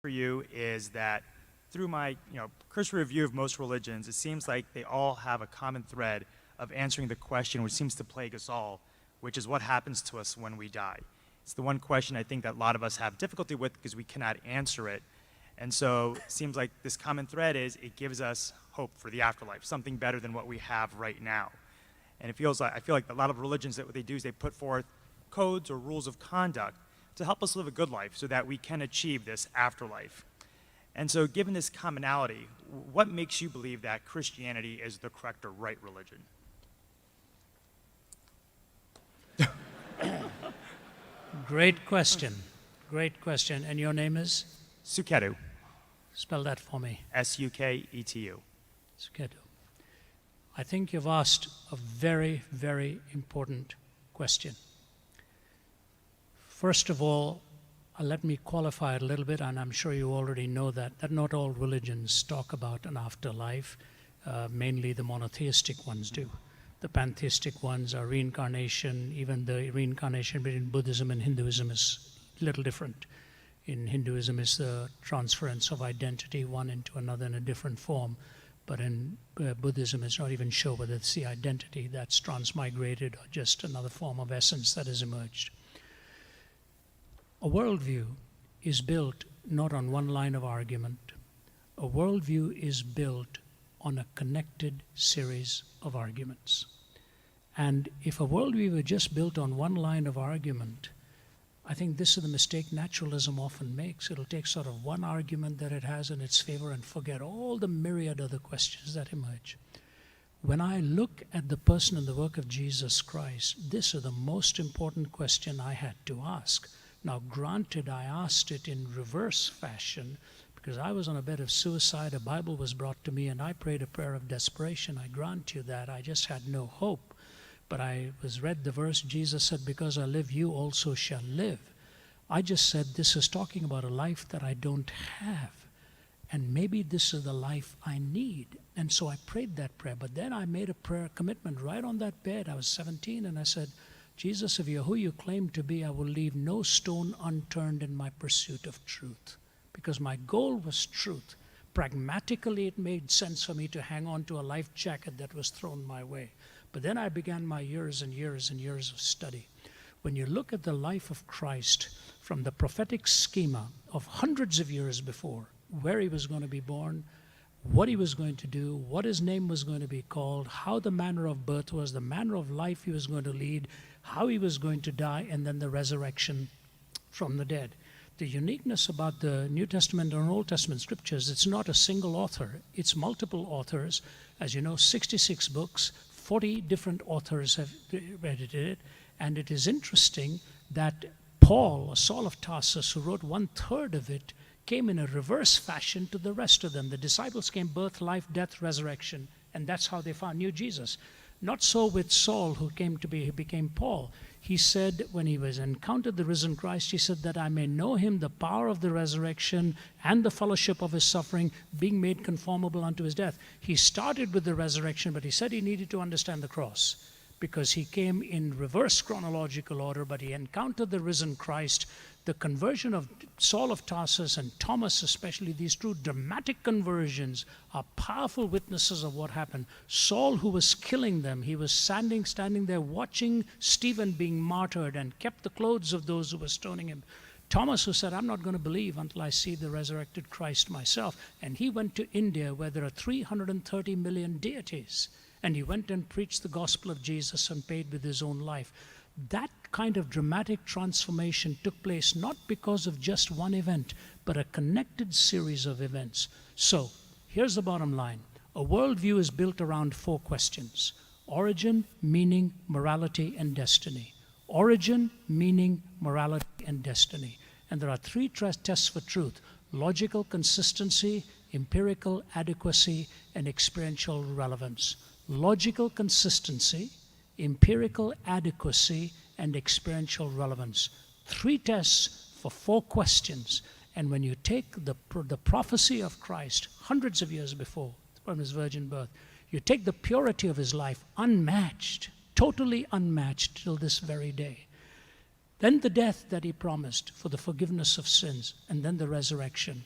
for you is that through my cursory review of most religions, it seems like they all have a common thread of answering the question which seems to plague us all, which is what happens to us when we die. It's the one question I think that a lot of us have difficulty with because we cannot answer it. And so it seems like this common thread is it gives us hope for the afterlife, something better than what we have right now. And I feel like a lot of religions, that what they do is they put forth codes or rules of conduct to help us live a good life so that we can achieve this afterlife. And so given this commonality, what makes you believe that Christianity is the correct or right religion? Great question. Great question. And your name is? Suketu. Spell that for me. Suketu. Suketu. I think you've asked a very, very important question. First of all, let me qualify it a little bit, and I'm sure you already know that not all religions talk about an afterlife. Mainly the monotheistic ones do. The pantheistic ones are reincarnation. Even the reincarnation between Buddhism and Hinduism is a little different. In Hinduism, it's the transference of identity one into another in a different form. But in Buddhism, it's not even sure whether it's the identity that's transmigrated or just another form of essence that has emerged. A worldview is built not on one line of argument. A worldview is built on a connected series of arguments. And if a worldview were just built on one line of argument, I think this is the mistake naturalism often makes. It'll take sort of one argument that it has in its favor and forget all the myriad other questions that emerge. When I look at the person and the work of Jesus Christ, this is the most important question I had to ask. Now, granted, I asked it in reverse fashion because I was on a bed of suicide, a Bible was brought to me, and I prayed a prayer of desperation. I grant you that. I just had no hope. But I read the verse, Jesus said, because I live, you also shall live. I just said, this is talking about a life that I don't have. And maybe this is the life I need. And so I prayed that prayer. But then I made a prayer commitment right on that bed. I was 17, and I said, Jesus, if you're who you claim to be, I will leave no stone unturned in my pursuit of truth. Because my goal was truth. Pragmatically, it made sense for me to hang on to a life jacket that was thrown my way. But then I began my years and years and years of study. When you look at the life of Christ from the prophetic schema of hundreds of years before, where he was going to be born, what he was going to do, what his name was going to be called, how the manner of birth was, the manner of life he was going to lead, how he was going to die, and then the resurrection from the dead. The uniqueness about the New Testament and Old Testament scriptures, it's not a single author, it's multiple authors. As you know, 66 books, 40 different authors have edited it, and it is interesting that Paul, or Saul of Tarsus, who wrote 1/3 of it, came in a reverse fashion to the rest of them. The disciples came birth, life, death, resurrection, and that's how they found knew Jesus. Not so with Saul, who became Paul. He said, when he was encountered the risen Christ, he said that I may know him, the power of the resurrection and the fellowship of his suffering, being made conformable unto his death. He started with the resurrection, but he said he needed to understand the cross because he came in reverse chronological order, but he encountered the risen Christ. The conversion of Saul of Tarsus and Thomas especially, these two dramatic conversions are powerful witnesses of what happened. Saul, who was killing them, he was standing there watching Stephen being martyred and kept the clothes of those who were stoning him. Thomas, who said, I'm not going to believe until I see the resurrected Christ myself. And he went to India where there are 330 million deities. And he went and preached the gospel of Jesus and paid with his own life. That kind of dramatic transformation took place not because of just one event, but a connected series of events. So, here's the bottom line. A worldview is built around 4 questions: origin, meaning, morality, and destiny. Origin, meaning, morality, and destiny. And there are 3 tests for truth: logical consistency, empirical adequacy, and experiential relevance. Logical consistency, empirical adequacy, and experiential relevance. 3 tests for 4 questions. And when you take the prophecy of Christ hundreds of years before, from his virgin birth, you take the purity of his life, unmatched, totally unmatched till this very day. then the death that he promised for the forgiveness of sins, and then the resurrection.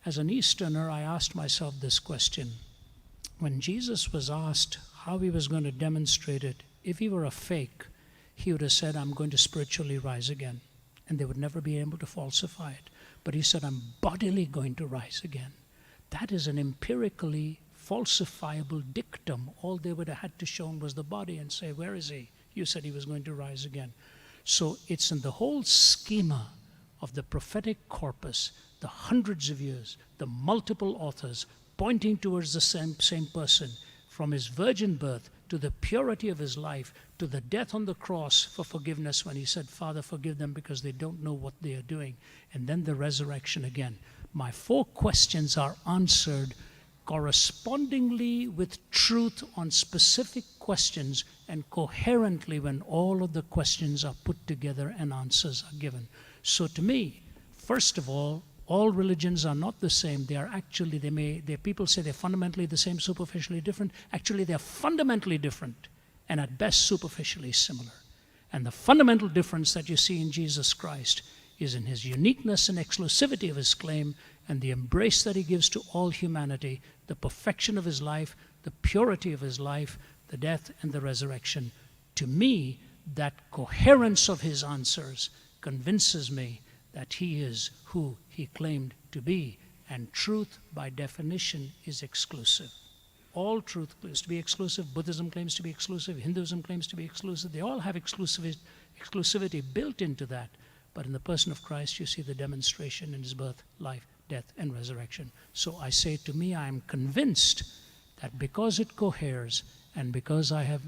As an Easterner, I asked myself this question. When Jesus was asked how he was going to demonstrate it, if he were a fake, he would have said, I'm going to spiritually rise again. And they would never be able to falsify it. But he said, I'm bodily going to rise again. That is an empirically falsifiable dictum. All they would have had to show was the body and say, where is he? You said he was going to rise again. So it's in the whole schema of the prophetic corpus, the hundreds of years, the multiple authors pointing towards the same person, from his virgin birth to the purity of his life, to the death on the cross for forgiveness when he said, Father, forgive them because they don't know what they are doing. And then the resurrection again. My 4 questions are answered correspondingly with truth on specific questions and coherently when all of the questions are put together and answers are given. So to me, first of all religions are not the same. They are actually, people say they're fundamentally the same, superficially different. Actually, they're fundamentally different and at best superficially similar. And the fundamental difference that you see in Jesus Christ is in his uniqueness and exclusivity of his claim and the embrace that he gives to all humanity, the perfection of his life, the purity of his life, the death and the resurrection. To me, that coherence of his answers convinces me that he is who he claimed to be. And truth, by definition, is exclusive. All truth claims to be exclusive. Buddhism claims to be exclusive. Hinduism claims to be exclusive. They all have exclusivity built into that. But in the person of Christ, you see the demonstration in his birth, life, death, and resurrection. So I say, to me, I am convinced that because it coheres and because I have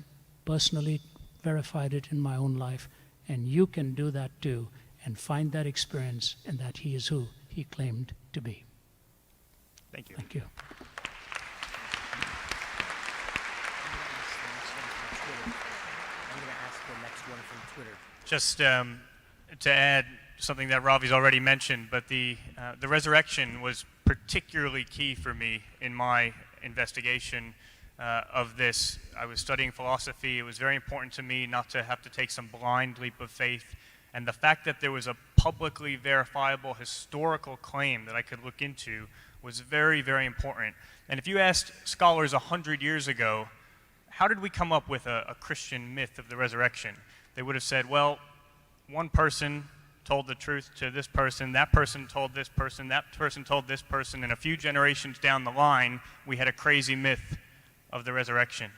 personally verified it in my own life, and you can do that too, and find that experience, and that he is who he claimed to be. Thank you. Thank you. I'm going to ask the next one from Twitter. Just to add something that Ravi's already mentioned, but the resurrection was particularly key for me in my investigation of this. I was studying philosophy. It was very important to me not to have to take some blind leap of faith. And the fact that there was a publicly verifiable historical claim that I could look into was very, very important. And if you asked scholars 100 years ago, how did we come up with a Christian myth of the resurrection? They would have said, well, one person told the truth to this person, that person told this person, that person told this person, and a few generations down the line, we had a crazy myth of the resurrection.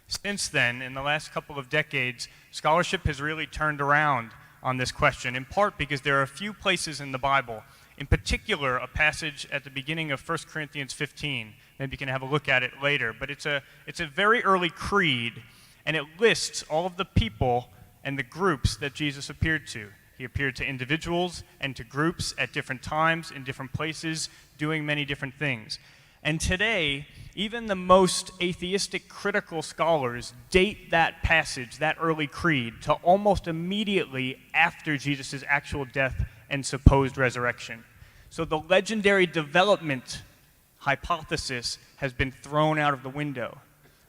Since then, in the last couple of decades, scholarship has really turned around on this question, in part because there are a few places in the Bible, in particular a passage at the beginning of 1 Corinthians 15. Maybe you can have a look at it later, but it's a very early creed, and it lists all of the people and the groups that Jesus appeared to. He appeared to individuals and to groups at different times, in different places, doing many different things. And today, even the most atheistic critical scholars date that passage, that early creed, to almost immediately after Jesus' actual death and supposed resurrection. So the legendary development hypothesis has been thrown out of the window.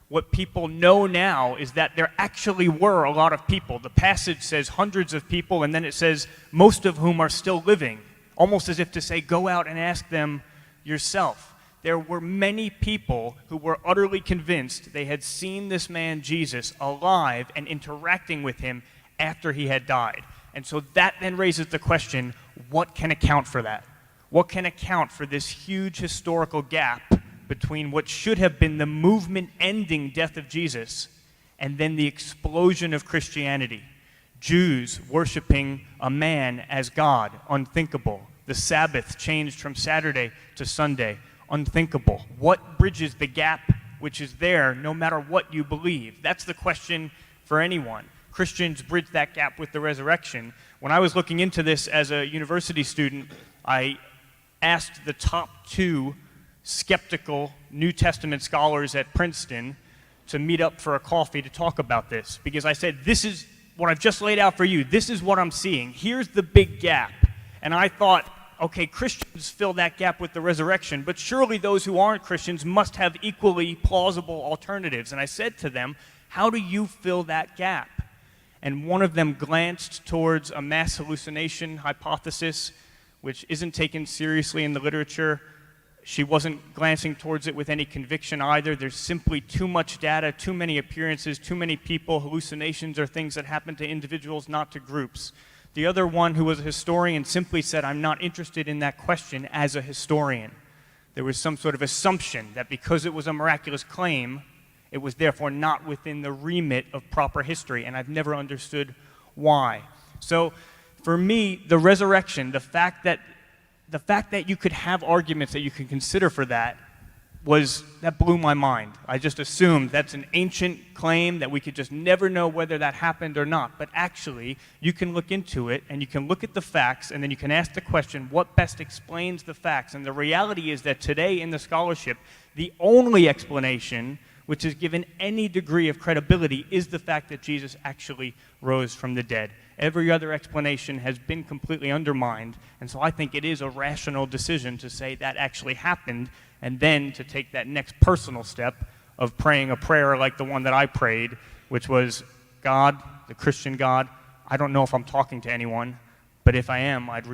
What people know now is that there actually were a lot of people. The passage says hundreds of people, and then it says most of whom are still living, almost as if to say, go out and ask them yourself. There were many people who were utterly convinced they had seen this man Jesus alive and interacting with him after he had died. And so that then raises the question, what can account for that? What can account for this huge historical gap between what should have been the movement-ending death of Jesus and then the explosion of Christianity? Jews worshiping a man as God, unthinkable. The Sabbath changed from Saturday to Sunday, unthinkable. What bridges the gap which is there no matter what you believe? That's the question for anyone. Christians bridge that gap with the resurrection. When I was looking into this as a university student, I asked the top 2 skeptical New Testament scholars at Princeton to meet up for a coffee to talk about this, because I said, this is what I've just laid out for you. This is what I'm seeing. Here's the big gap. And I thought, okay, Christians fill that gap with the resurrection, but surely those who aren't Christians must have equally plausible alternatives. And I said to them, how do you fill that gap? and one of them glanced towards a mass hallucination hypothesis, which isn't taken seriously in the literature. She wasn't glancing towards it with any conviction either. There's simply too much data, too many appearances, too many people. Hallucinations are things that happen to individuals, not to groups. The other one, who was a historian, simply said, I'm not interested in that question as a historian. There was some sort of assumption that because it was a miraculous claim, it was therefore not within the remit of proper history, and I've never understood why. So for me, the resurrection, the fact that you could have arguments that you can consider for that blew my mind. I just assumed that's an ancient claim that we could just never know whether that happened or not. But actually, you can look into it, and you can look at the facts, and then you can ask the question, what best explains the facts? And the reality is that today in the scholarship, the only explanation which is given any degree of credibility is the fact that Jesus actually rose from the dead. Every other explanation has been completely undermined, and so I think it is a rational decision to say that actually happened, and then to take that next personal step of praying a prayer like the one that I prayed, which was, God, the Christian God, I don't know if I'm talking to anyone, but if I am, I'd